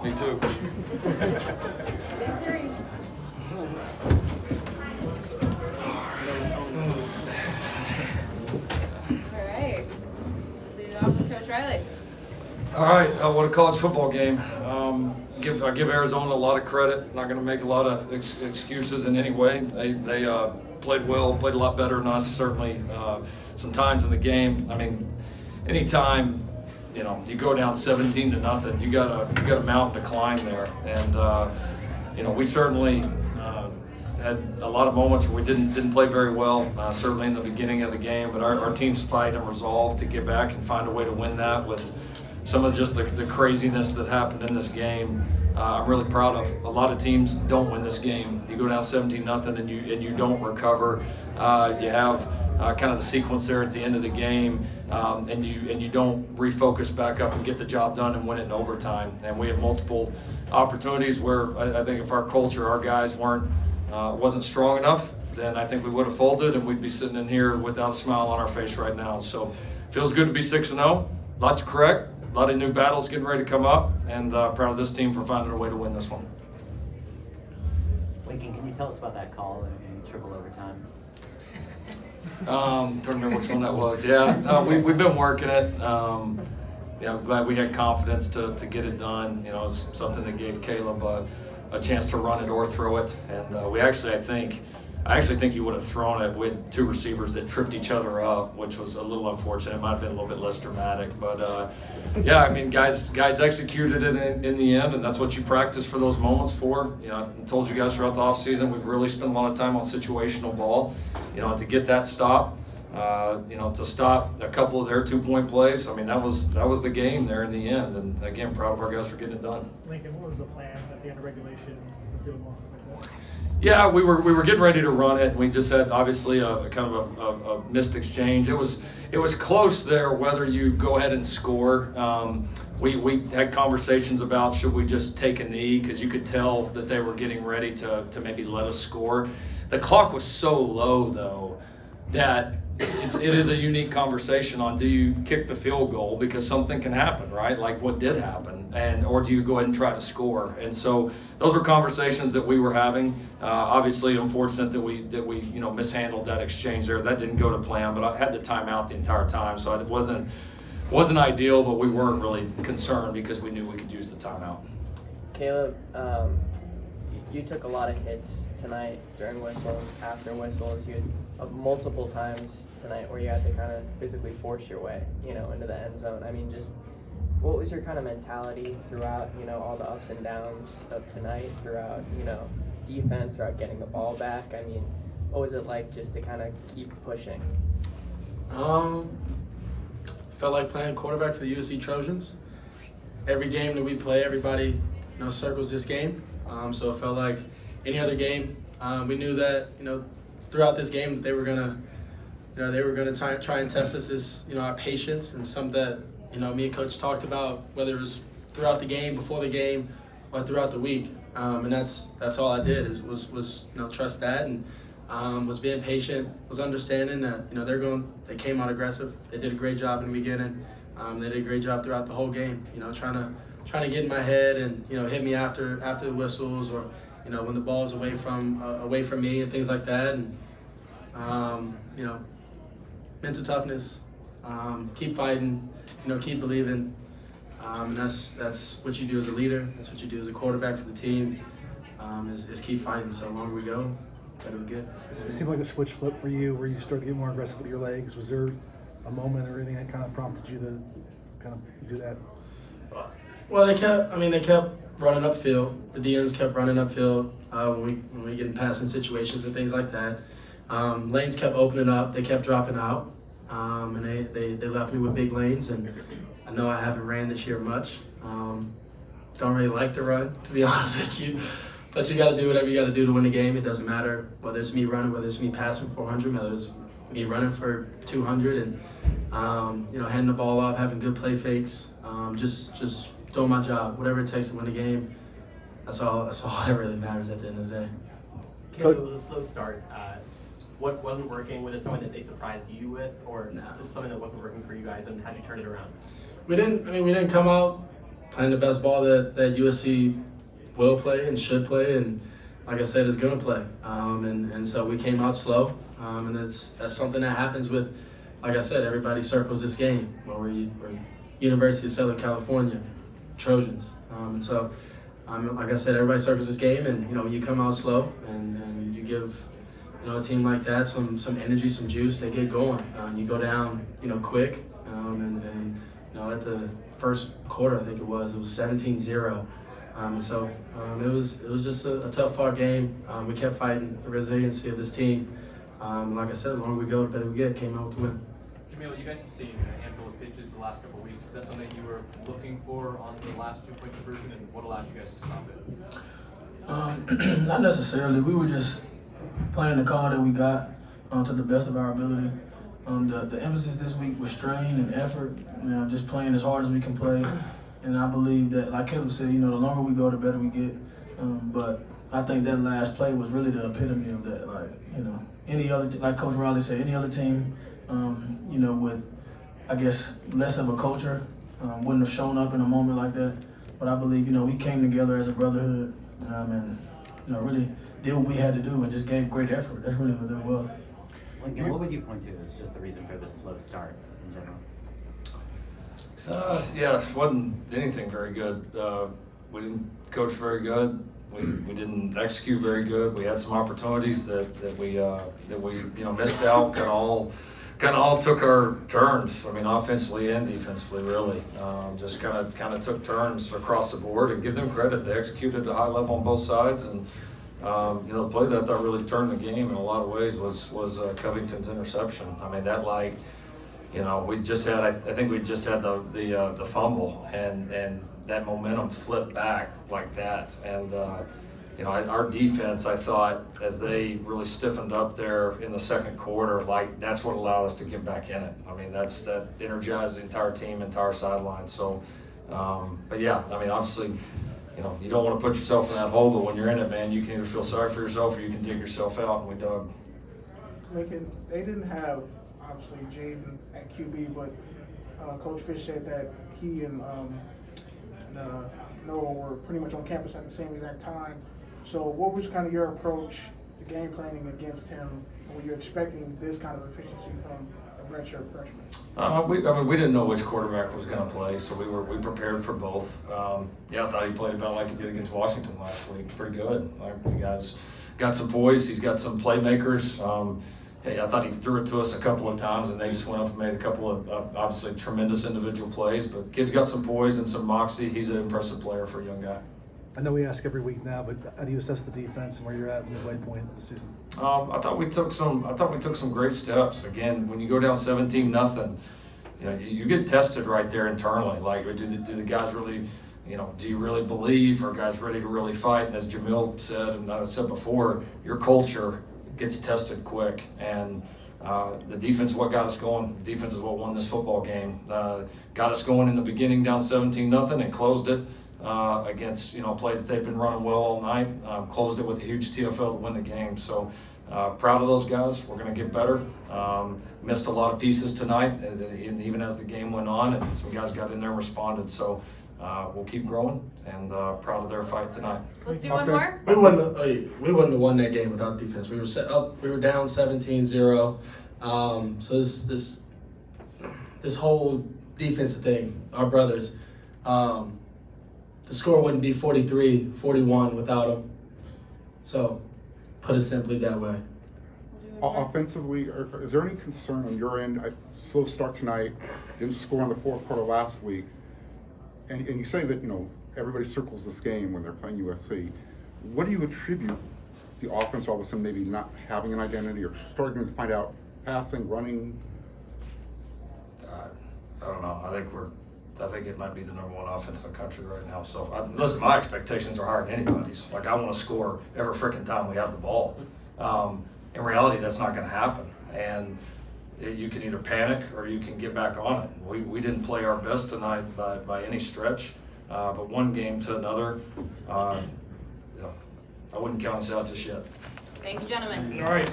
Me too. Victory. All right. Lead it off with Coach Riley. All right, what a college football game. I give Arizona a lot of credit. Not going to make a lot of excuses in any way. They played well, played a lot better than us. Certainly, some times in the game. I mean, anytime you go down 17-0, you got a mountain to climb there, and we certainly had a lot of moments where we didn't play very well. Certainly in the beginning of the game, but our team's fight and resolve to get back and find a way to win that with some of just the craziness that happened in this game. I'm really proud of. A lot of teams don't win this game. You go down 17-0 and you don't recover. You have kind of the sequence there at the end of the game, and you don't refocus back up and get the job done and win it in overtime. And we have multiple opportunities where I think if our culture, our guys wasn't strong enough, then I think we would have folded and we'd be sitting in here without a smile on our face right now. So feels good to be 6-0. Lot to correct. A lot of new battles getting ready to come up, and proud of this team for finding a way to win this one. Lincoln, can you tell us about that call in triple overtime? Trying to remember which one that was. Yeah, we've been working it. I'm glad we had confidence to get it done. It's something that gave Caleb a chance to run it or throw it, and we actually, I actually think he would have thrown it with two receivers that tripped each other up, which was a little unfortunate. It might have been a little bit less dramatic, but yeah, I mean, guys executed it in the end, and that's what you practice for those moments for. I told you guys throughout the offseason, we've really spent a lot of time on situational ball. To get that stop, to stop a couple of their 2-point plays. I mean, that was the game there in the end, and again, proud of our guys for getting it done. Lincoln, what was the plan at the end of regulation, the field goal, stuff like that? Yeah, we were getting ready to run it. We just had obviously a kind of a missed exchange. It was close there whether you go ahead and score. We had conversations about should we just take a knee, because you could tell that they were getting ready to maybe let us score. The clock was so low though that it is a unique conversation on, do you kick the field goal because something can happen, right? Like what did happen, or do you go ahead and try to score? And so those were conversations that we were having. Obviously, unfortunate that we mishandled that exchange there. That didn't go to plan, but I had the timeout the entire time, so it wasn't ideal, but we weren't really concerned because we knew we could use the timeout. Caleb, you took a lot of hits tonight during whistles, after whistles. You had multiple times tonight where you had to kind of physically force your way, into the end zone. I mean, just what was your kind of mentality throughout, all the ups and downs of tonight, throughout, defense, throughout getting the ball back? I mean, what was it like just to kind of keep pushing? Felt like playing quarterback for the USC Trojans. Every game that we play, everybody, circles this game. So it felt like any other game. We knew that, throughout this game that they were gonna try and test us as, our patience, and something that, me and Coach talked about, whether it was throughout the game, before the game, or throughout the week. And that's all I did was trust that, and was being patient, was understanding that they came out aggressive. They did a great job in the beginning. They did a great job throughout the whole game. Trying to get in my head and hit me after the whistles, or when the ball's away from me and things like that. And mental toughness, keep fighting, keep believing. And that's what you do as a leader. That's what you do as a quarterback for the team. Is keep fighting. So the longer we go, better we get. It seemed like a switch flip for you, where you started to get more aggressive with your legs. Was there a moment or anything that kind of prompted you to kind of do that? Well, they kept running upfield. The DMs kept running upfield when we get in passing situations and things like that. Lanes kept opening up. They kept dropping out, and they left me with big lanes. And I know I haven't ran this year much. Don't really like to run, to be honest with you. But you got to do whatever you got to do to win the game. It doesn't matter whether it's me running, whether it's me passing 400, whether it's me running for 200, and handing the ball off, having good play fakes, just doing my job, whatever it takes to win the game. That's all that really matters at the end of the day. Caleb, it was a slow start. What wasn't working? Was it something that they surprised you with, or just something that wasn't working for you guys? And how'd you turn it around? We didn't come out playing the best ball that USC will play and should play, and like I said, is going to play. And so we came out slow, and that's something that happens with, like I said, everybody circles this game. Well, we're University of Southern California, Trojans. And so, like I said, everybody circles this game, and you come out slow, and you give a team like that some energy, some juice. They get going. You go down quick, and at the first quarter, I think it was 17-0. So it was just a tough fought game. We kept fighting the resiliency of this team. Like I said, the longer we go, the better we get. Came out with the win. Jamil, you guys have seen a handful of pitches the last couple of weeks. Is that something you were looking for on the last 2-point conversion, and what allowed you guys to stop it? Not necessarily. We were just playing the call that we got to the best of our ability. The emphasis this week was strain and effort. Just playing as hard as we can play. And I believe that, like Caleb said, the longer we go, the better we get. But I think that last play was really the epitome of that. Any other, like Coach Riley said, any other team, with, I guess, less of a culture, wouldn't have shown up in a moment like that. But I believe, we came together as a brotherhood and, really did what we had to do and just gave great effort. That's really what that was. Lincoln, what would you point to as just the reason for the slow start in general? Yeah, it wasn't anything very good. We didn't coach very good. We didn't execute very good. We had some opportunities that we missed out. Kind of all took our turns. I mean, offensively and defensively, really. Just kind of took turns across the board, and give them credit. They executed at a high level on both sides, and the play that I thought really turned the game in a lot of ways was Covington's interception. I mean, that we just had. I think we just had the fumble, and that momentum flipped back like that. And our defense, I thought, as they really stiffened up there in the second quarter, that's what allowed us to get back in it. I mean, that energized the entire team, entire sideline. So, but yeah, I mean, obviously, you don't want to put yourself in that hole, but when you're in it, man, you can either feel sorry for yourself or you can dig yourself out, and we dug. Lincoln, they didn't have, obviously, Jaden at QB, but Coach Fish said that he and Noah were pretty much on campus at the same exact time. So what was kind of your approach to game planning against him? Were you expecting this kind of efficiency from a redshirt freshman? We didn't know which quarterback was going to play, so we prepared for both. I thought he played about like he did against Washington last week. Pretty good. The guy's got some poise. He's got some playmakers. I thought he threw it to us a couple of times, and they just went up and made a couple of obviously tremendous individual plays. But the kid's got some poise and some moxie. He's an impressive player for a young guy. I know we ask every week now, but how do you assess the defense and where you're at midway point of the season? I thought we took some great steps. Again, when you go down 17-0, you get tested right there internally. Do the guys really, do you really believe? Are guys ready to really fight? And as Jamil said, and I said before, your culture gets tested quick, and the defense is what got us going. The defense is what won this football game. Got us going in the beginning down 17-0 and closed it against a play that they've been running well all night. Closed it with a huge TFL to win the game. So proud of those guys. We're going to get better. Missed a lot of pieces tonight, and even as the game went on, and some guys got in there and responded. So we'll keep growing, and proud of their fight tonight. Let's do one more. We wouldn't have won that game without defense. We were set up. We were down 17-0. So this whole defensive thing, our brothers, the score wouldn't be 43-41 without them. So, put it simply that way. Offensively, is there any concern on your end? Slow start tonight, didn't score in the fourth quarter last week, and you say that everybody circles this game when they're playing USC. What do you attribute the offense all of a sudden maybe not having an identity or starting to find out passing, running? I don't know. I think it might be the #1 offense in the country right now. So listen, my expectations are higher than anybody's. I want to score every freaking time we have the ball. In reality, that's not going to happen. And you can either panic or you can get back on it. We didn't play our best tonight by any stretch, but one game to another, I wouldn't count us out just yet. Thank you, gentlemen. All right.